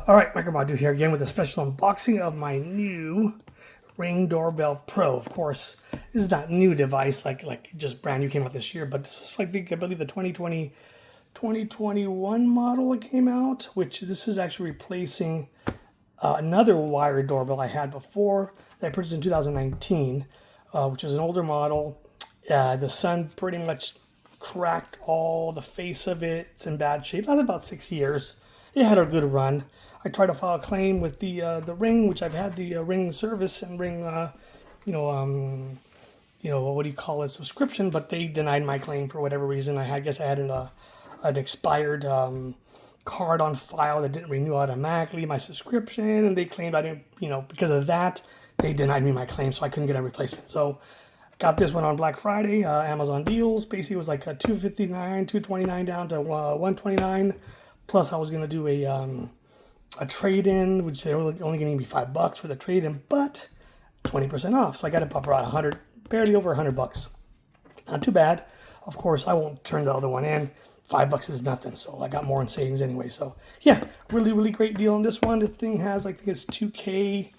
All right, Micro Madu here again with a special unboxing of my new Ring Doorbell Pro. Of course, this is not new device like just brand new, came out this year, but this was like I believe the 2021 model that came out, which this is actually replacing another wired doorbell I had before that I purchased in 2019, which is an older model. The sun pretty much cracked all the face of it. It's in bad shape. Lasted about 6 years. It had a good run. I tried to file a claim with the Ring, which I've had the Ring service and Ring, what do you call it, subscription, but they denied my claim for whatever reason. I guess I had an expired card on file that didn't renew automatically my subscription, and they claimed I didn't, because of that, they denied me my claim, so I couldn't get a replacement. So got this one on Black Friday, Amazon deals. Basically, it was like a $259, $229 down to $129. Plus, I was gonna do a trade-in, which they were only giving me $5 for the trade-in, but 20% off. So I got it up around 100, barely over $100. Not too bad. Of course, I won't turn the other one in. $5 is nothing, so I got more in savings anyway. So yeah, really great deal on this one. The thing has, I think it's 2K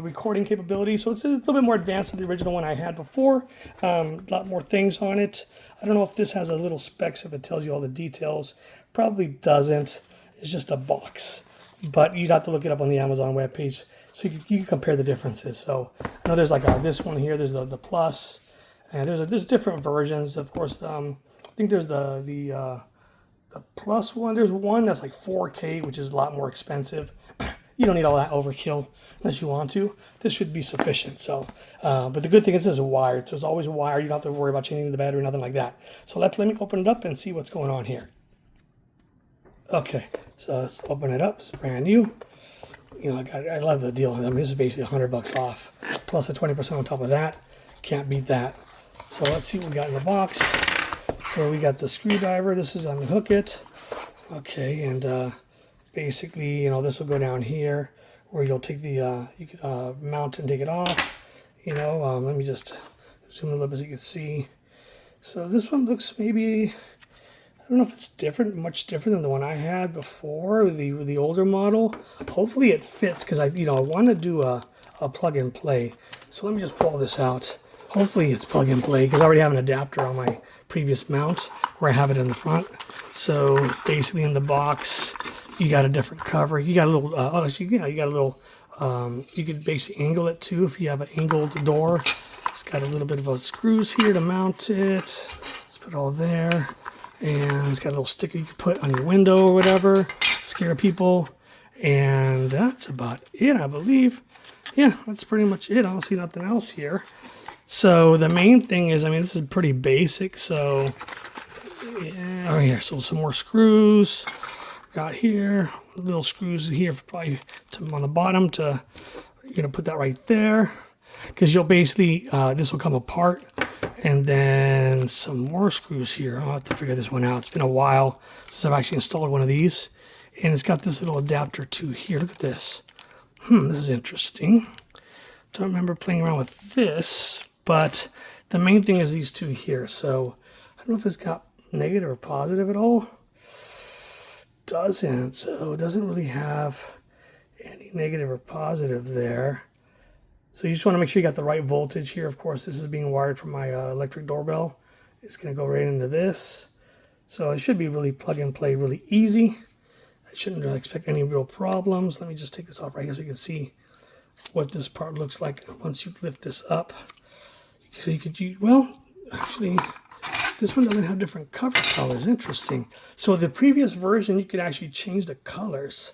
recording capability, so it's a little bit more advanced than the original one I had before. A lot more things on it. I don't know if this has a little specs, if it tells you all the details. Probably doesn't. It's just a box, but you'd have to look it up on the Amazon webpage so you can compare the differences. So I know there's like this one here. There's the Plus, and there's different versions. Of course, I think there's the Plus one. There's one that's like 4K, which is a lot more expensive. You don't need all that overkill unless you want to. This should be sufficient. So, but the good thing is this is wired. So it's always wired. You don't have to worry about changing the battery, nothing like that. So let me open it up and see what's going on here. Okay, so let's open it up. It's brand new. I love the deal. I mean, this is basically $100 off, plus a 20% on top of that. Can't beat that. So let's see what we got in the box. So we got the screwdriver. This is unhook it. Okay, and basically, this will go down here where you'll take the you could mount and take it off. Let me just zoom a little bit so you can see. So this one looks maybe, I don't know if it's different, much different than the one I had before, the older model. Hopefully it fits, because I want to do a plug and play. So let me just pull this out. Hopefully it's plug and play, because I already have an adapter on my previous mount where I have it in the front. So basically in the box, you got a different cover. You got a little, you got a little, you could basically angle it too if you have an angled door. It's got a little bit of a screws here to mount it. Let's put it all there. And it's got a little sticker you can put on your window or whatever, scare people. And that's about it, I believe. Yeah, that's pretty much it. I don't see nothing else here. So the main thing is, this is pretty basic. So yeah, right here. So some more screws. Got here, little screws here for probably on the bottom to, you're gonna put that right there, because you'll basically, this will come apart. And then some more screws here. I'll have to figure this one out. It's been a while since I've actually installed one of these. And it's got this little adapter too here. Look at this. This is interesting. Don't remember playing around with this, but the main thing is these two here. So I don't know if it's got negative or positive at all. Doesn't. So it doesn't really have any negative or positive there. So you just want to make sure you got the right voltage here. Of course, this is being wired from my electric doorbell. It's going to go right into this. So it should be really plug and play, really easy. I shouldn't expect any real problems. Let me just take this off right here so you can see what this part looks like once you lift this up. So you could use, well, actually, this one doesn't have different cover colors. Interesting. So the previous version, you could actually change the colors.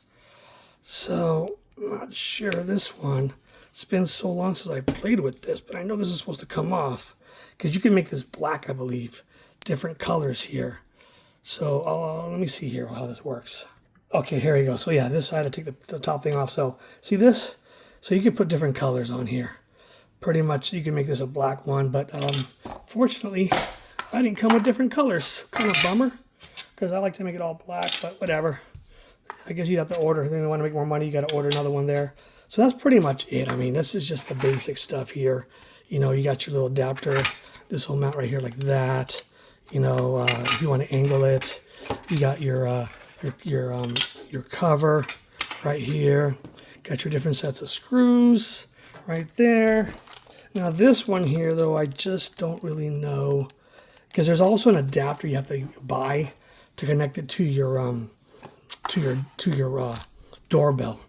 So I'm not sure this one. It's been so long since I played with this, but I know this is supposed to come off, because you can make this black, I believe. Different colors here. So let me see here how this works. Okay, here we go. So yeah, this, I had to take the top thing off. So see this? So you can put different colors on here. Pretty much you can make this a black one, but fortunately I didn't come with different colors. Kind of bummer, because I like to make it all black, but whatever. I guess you'd have to order. If you want to make more money, you got to order another one there. So that's pretty much it. This is just the basic stuff here. You got your little adapter. This will mount right here like that. If you want to angle it, you got your cover. right here. Got your different sets of screws right there. Now this one here, though, I just don't really know, because there's also an adapter you have to buy to connect it to your doorbell.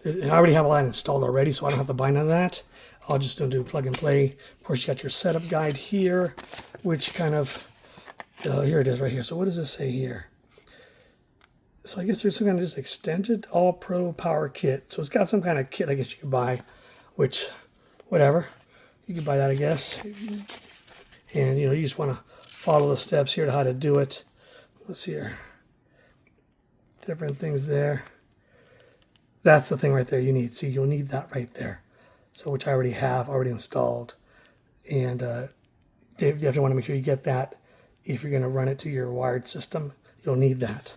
I already have all that installed already, so I don't have to buy none of that. I'll just do plug and play. Of course, you got your setup guide here, which kind of, here it is right here. So what does this say here? So I guess there's some kind of just extended all pro power kit. So it's got some kind of kit I guess you can buy, which, whatever. You can buy that, I guess. And, you just want to follow the steps here to how to do it. Let's see here. Different things there. That's the thing right there you need. See, you'll need that right there. So, which I already have, already installed. And you definitely want to make sure you get that. If you're going to run it to your wired system, you'll need that.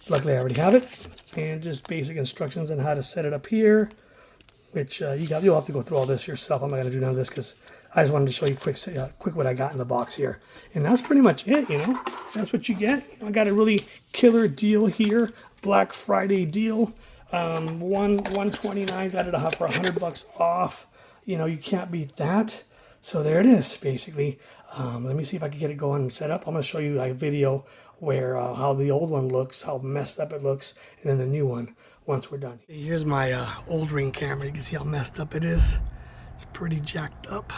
Luckily, I already have it. And just basic instructions on how to set it up here, which you'll have to go through all this yourself. I'm not going to do none of this because I just wanted to show you quick what I got in the box here. And that's pretty much it, That's what you get. I got a really killer deal here. Black Friday deal. $129, got it for $100 off. You can't beat that. So there it is, basically. Let me see if I can get it going and set up. I'm going to show you a video where how the old one looks, how messed up it looks, and then the new one once we're done. Here's my old Ring camera. You can see how messed up it is. It's pretty jacked up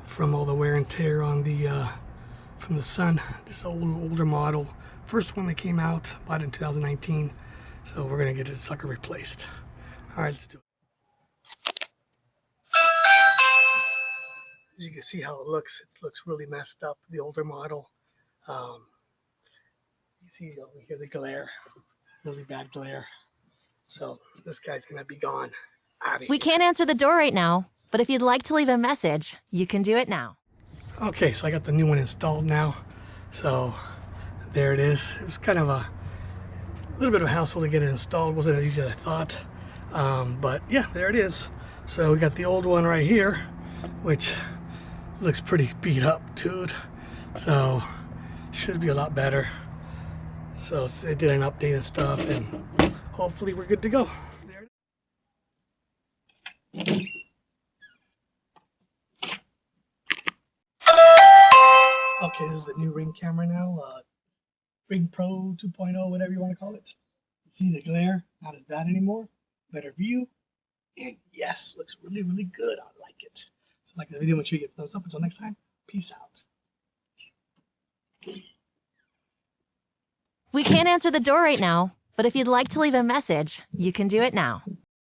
from all the wear and tear on the from the sun. This older model, first one that came out, bought in 2019. So we're gonna get this sucker replaced. All right, let's do it. As you can see how it looks, looks really messed up. The older model. You see over here the glare, really bad glare. So this guy's gonna be gone. We can't answer the door right now, but if you'd like to leave a message, you can do it now. Okay, so I got the new one installed now. So there it is. It was kind of a little bit of a hassle to get it installed. Wasn't as easy as I thought. But yeah, there it is. So we got the old one right here, which looks pretty beat up, dude. So should be a lot better. So it did an update and stuff, and hopefully we're good to go. There it is. Okay, this is the new Ring camera now. Ring Pro 2.0, whatever you want to call it. See the glare? Not as bad anymore. Better view. And yes, looks really, really good. I like it. So like the video, make sure you give a thumbs up. Until next time, peace out. We can't answer the door right now, but if you'd like to leave a message, you can do it now.